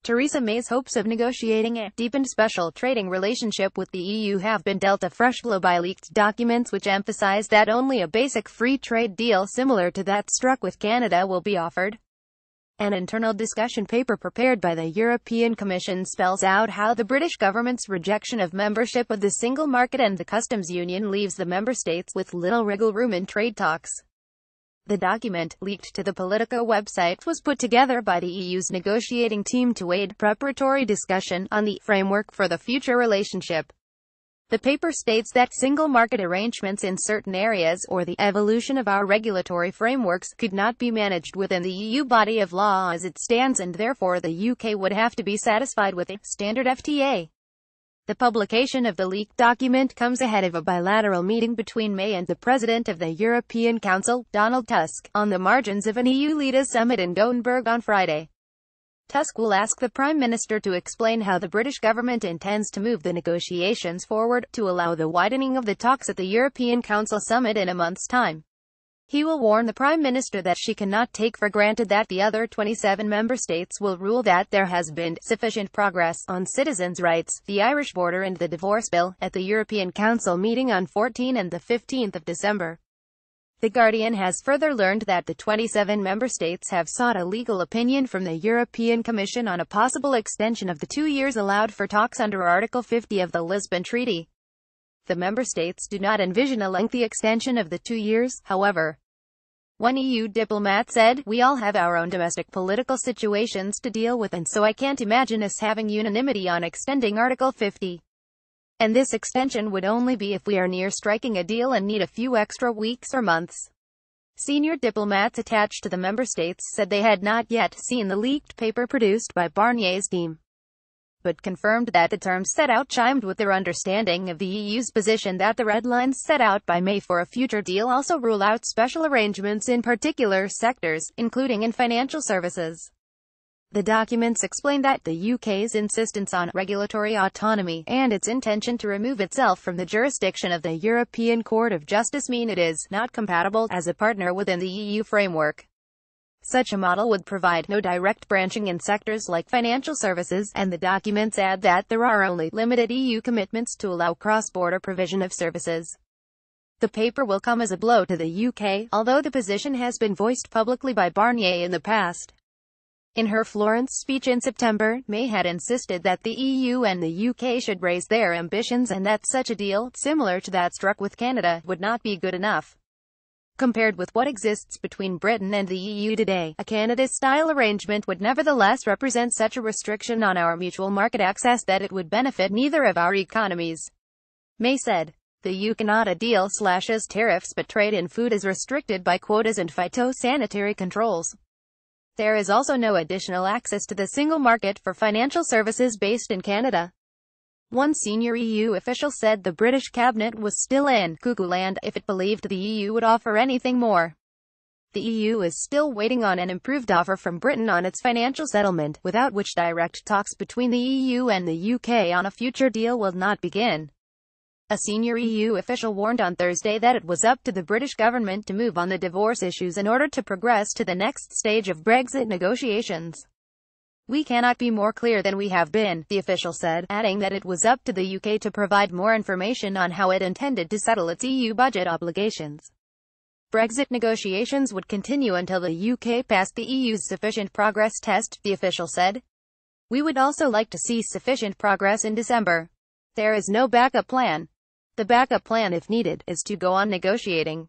Theresa May's hopes of negotiating a deepened special trading relationship with the EU have been dealt a fresh blow by leaked documents which emphasize that only a basic free trade deal similar to that struck with Canada will be offered. An internal discussion paper prepared by the European Commission spells out how the British government's rejection of membership of the single market and the customs union leaves the member states with little wriggle room in trade talks. The document, leaked to the Politico website, was put together by the EU's negotiating team to aid preparatory discussion on the framework for the future relationship. The paper states that single market arrangements in certain areas, or the evolution of our regulatory frameworks, could not be managed within the EU body of law as it stands, and therefore the UK would have to be satisfied with a standard FTA. The publication of the leaked document comes ahead of a bilateral meeting between May and the President of the European Council, Donald Tusk, on the margins of an EU leaders summit in Gothenburg on Friday. Tusk will ask the Prime Minister to explain how the British government intends to move the negotiations forward, to allow the widening of the talks at the European Council summit in a month's time. He will warn the Prime Minister that she cannot take for granted that the other 27 member states will rule that there has been sufficient progress on citizens' rights, the Irish border and the divorce bill, at the European Council meeting on 14 and the 15th of December. The Guardian has further learned that the 27 member states have sought a legal opinion from the European Commission on a possible extension of the 2 years allowed for talks under Article 50 of the Lisbon Treaty. The member states do not envision a lengthy extension of the 2 years, however. One EU diplomat said, "We all have our own domestic political situations to deal with, and so I can't imagine us having unanimity on extending Article 50. And this extension would only be if we are near striking a deal and need a few extra weeks or months." Senior diplomats attached to the member states said they had not yet seen the leaked paper produced by Barnier's team, but confirmed that the terms set out chimed with their understanding of the EU's position that the red lines set out by May for a future deal also rule out special arrangements in particular sectors, including in financial services. The documents explain that the UK's insistence on regulatory autonomy and its intention to remove itself from the jurisdiction of the European Court of Justice mean it is not compatible as a partner within the EU framework. Such a model would provide no direct branching in sectors like financial services, and the documents add that there are only limited EU commitments to allow cross-border provision of services. The paper will come as a blow to the UK, although the position has been voiced publicly by Barnier in the past. In her Florence speech in September, May had insisted that the EU and the UK should raise their ambitions and that such a deal, similar to that struck with Canada, would not be good enough. Compared with what exists between Britain and the EU today, a Canada-style arrangement would nevertheless represent such a restriction on our mutual market access that it would benefit neither of our economies. May said, "The EU cannot a deal slashes tariffs, but trade in food is restricted by quotas and phytosanitary controls. There is also no additional access to the single market for financial services based in Canada." One senior EU official said the British cabinet was still in cuckoo land if it believed the EU would offer anything more. The EU is still waiting on an improved offer from Britain on its financial settlement, without which direct talks between the EU and the UK on a future deal will not begin. A senior EU official warned on Thursday that it was up to the British government to move on the divorce issues in order to progress to the next stage of Brexit negotiations. "We cannot be more clear than we have been," the official said, adding that it was up to the UK to provide more information on how it intended to settle its EU budget obligations. Brexit negotiations would continue until the UK passed the EU's sufficient progress test, the official said. "We would also like to see sufficient progress in December. There is no backup plan. The backup plan, if needed, is to go on negotiating."